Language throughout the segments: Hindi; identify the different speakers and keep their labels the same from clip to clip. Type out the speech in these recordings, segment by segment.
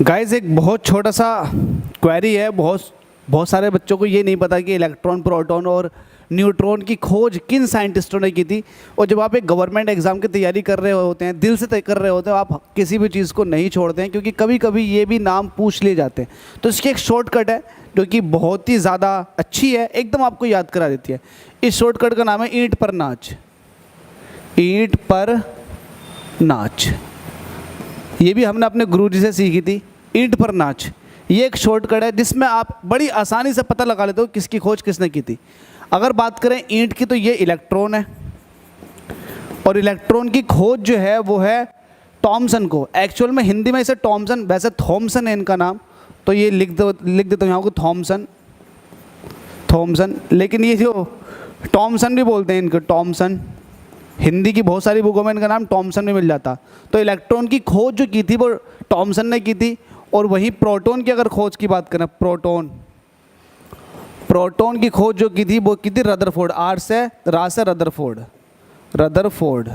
Speaker 1: गाइस एक बहुत छोटा सा क्वेरी है। बहुत सारे बच्चों को ये नहीं पता कि इलेक्ट्रॉन, प्रोटॉन और न्यूट्रॉन की खोज किन साइंटिस्टों ने की थी। और जब आप एक गवर्नमेंट एग्जाम की तैयारी कर रहे होते हैं, दिल से तय कर रहे होते हैं, आप किसी भी चीज़ को नहीं छोड़ते हैं, क्योंकि कभी कभी ये भी नाम पूछ लिए जाते हैं। तो इसकी एक शॉर्टकट है जो कि बहुत ही ज़्यादा अच्छी है, एकदम आपको याद करा देती है। इस शॉर्टकट का नाम है ईंट पर नाच। ईंट पर नाच, ये भी हमने अपने गुरुजी से सीखी थी। ईंट पर नाच ये एक शॉर्टकट है जिसमें आप बड़ी आसानी से पता लगा लेते हो किसकी खोज किसने की थी। अगर बात करें ईंट की, तो ये इलेक्ट्रॉन है, और इलेक्ट्रॉन की खोज जो है वो है थॉमसन को। एक्चुअल में हिंदी में इसे थॉमसन, वैसे थॉमसन है इनका नाम, तो ये लिख देता हूँ यहाँ को थॉमसन। लेकिन ये जो थॉमसन भी बोलते हैं इनको, थॉमसन, हिंदी की बहुत सारी बुकों में इनका नाम थॉमसन भी मिल जाता। तो इलेक्ट्रॉन की खोज जो की थी वो थॉमसन ने की थी। और वहीं प्रोटॉन की अगर खोज की बात करें, प्रोटॉन की खोज जो की थी वो की थी रदरफोर्ड। रदरफोर्ड।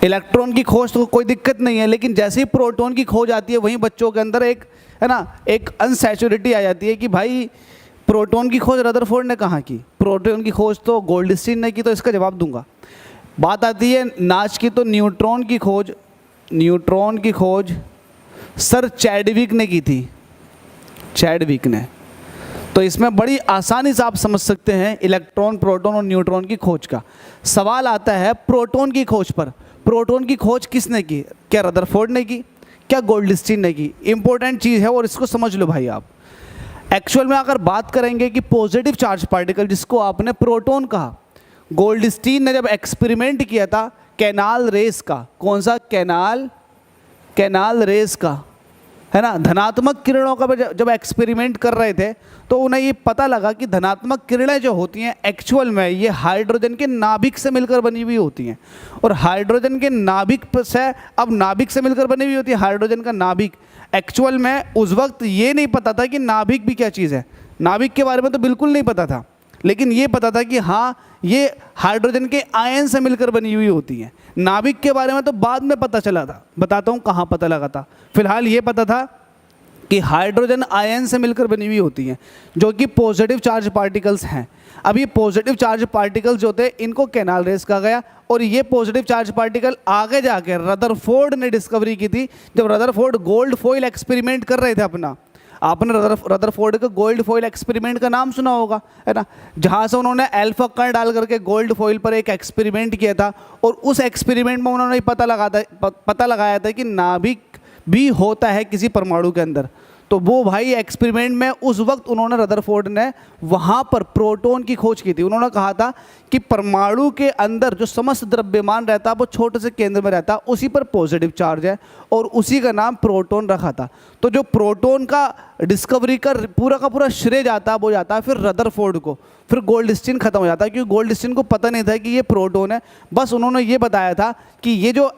Speaker 1: इलेक्ट्रॉन की खोज तो कोई दिक्कत नहीं है, लेकिन जैसे ही प्रोटॉन की खोज आती है वहीं बच्चों के अंदर एक है ना, एक अनसैचुरिटी आ जाती है कि भाई प्रोटॉन की खोज रदरफोर्ड ने कहाँ की, प्रोटॉन की खोज तो गोल्डस्टीन ने की। तो इसका जवाब दूंगा। बात आती है नाच की, तो न्यूट्रॉन की खोज सर चैडविक ने की थी, चैडविक ने। तो इसमें बड़ी आसानी से आप समझ सकते हैं इलेक्ट्रॉन, प्रोटॉन और न्यूट्रॉन की खोज का। सवाल आता है प्रोटॉन की खोज पर। प्रोटॉन की खोज किसने की? क्या रदरफोर्ड ने की, क्या गोल्डस्टीन ने की? इंपॉर्टेंट चीज़ है और इसको समझ लो भाई आप। एक्चुअल में अगर बात करेंगे कि पॉजिटिव चार्ज पार्टिकल, जिसको आपने प्रोटॉन कहा, गोल्डस्टीन ने जब एक्सपेरिमेंट किया था कैनाल रेस का, कौन सा? कैनाल रेस का, है ना, धनात्मक किरणों का जब एक्सपेरिमेंट कर रहे थे, तो उन्हें ये पता लगा कि धनात्मक किरणें जो होती हैं एक्चुअल में ये हाइड्रोजन के नाभिक से मिलकर बनी हुई होती हैं। और हाइड्रोजन के नाभिक से, अब नाभिक से मिलकर बनी हुई होती है हाइड्रोजन का नाभिक। एक्चुअल में उस वक्त ये नहीं पता था कि नाभिक भी क्या चीज़ है, नाभिक के बारे में तो बिल्कुल नहीं पता था, लेकिन ये पता था कि हाँ ये हाइड्रोजन के आयन से मिलकर बनी हुई होती हैं। नाभिक के बारे में तो बाद में पता चला था, बताता हूँ कहाँ पता लगा था। फिलहाल ये पता था कि हाइड्रोजन आयन से मिलकर बनी हुई होती हैं, जो कि पॉजिटिव चार्ज पार्टिकल्स हैं। अब ये पॉजिटिव चार्ज पार्टिकल्स जो थे इनको कैनाल रेस कहा गया, और ये पॉजिटिव चार्ज पार्टिकल आगे जाके रदरफोर्ड ने डिस्कवरी की थी। जब रदरफोर्ड गोल्ड फॉइल एक्सपेरिमेंट कर रहे थे अपना, आपने रदरफोर्ड का गोल्ड फॉइल एक्सपेरिमेंट का नाम सुना होगा, है ना, जहाँ से उन्होंने अल्फा कण डाल करके गोल्ड फॉइल पर एक एक्सपेरिमेंट किया था। और उस एक्सपेरिमेंट में उन्होंने पता लगाया था कि नाभिक भी होता है किसी परमाणु के अंदर। तो वो भाई एक्सपेरिमेंट में उस वक्त उन्होंने, रदरफोर्ड ने वहाँ पर प्रोटॉन की खोज की थी। उन्होंने कहा था कि परमाणु के अंदर जो समस्त द्रव्यमान रहता है वो छोटे से केंद्र में रहता है, उसी पर पॉजिटिव चार्ज है, और उसी का नाम प्रोटॉन रखा था। तो जो प्रोटॉन का डिस्कवरी का पूरा श्रेय जाता है वो जाता है फिर रदरफोर्ड को। फिर गोल्डस्टीन खत्म हो जाता है, क्योंकि गोल्डस्टीन को पता नहीं था कि ये प्रोटॉन है। बस उन्होंने ये बताया था कि ये जो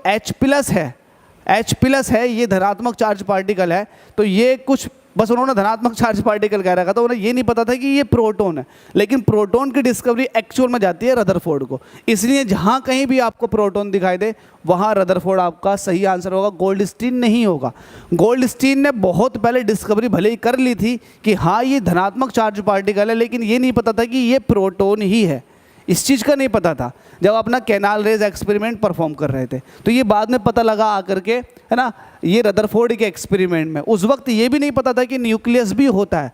Speaker 1: H+ है ये धनात्मक चार्ज पार्टिकल है। तो ये कुछ बस उन्होंने धनात्मक चार्ज पार्टिकल कह रखा था, उन्हें ये नहीं पता था कि ये प्रोटॉन है। लेकिन प्रोटॉन की डिस्कवरी एक्चुअल में जाती है रदरफोर्ड को। इसलिए जहाँ कहीं भी आपको प्रोटॉन दिखाई दे वहाँ रदरफोर्ड आपका सही आंसर होगा, गोल्डस्टीन नहीं होगा। गोल्डस्टीन ने बहुत पहले डिस्कवरी भले ही कर ली थी कि हाँ ये धनात्मक चार्ज पार्टिकल है, लेकिन ये नहीं पता था कि ये प्रोटॉन ही है। इस चीज़ का नहीं पता था जब अपना कैनाल रेस एक्सपेरिमेंट परफॉर्म कर रहे थे। तो ये बाद में पता लगा आकर के, है ना, ये रदरफोर्ड के एक्सपेरिमेंट में। उस वक्त ये भी नहीं पता था कि न्यूक्लियस भी होता है।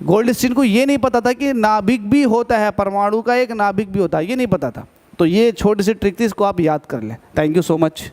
Speaker 1: गोल्डस्टीन को ये नहीं पता था कि नाभिक भी होता है, परमाणु का एक नाभिक भी होता है, ये नहीं पता था। तो ये छोटी सी ट्रिक थी, इसको आप याद कर लें। Thank you so much.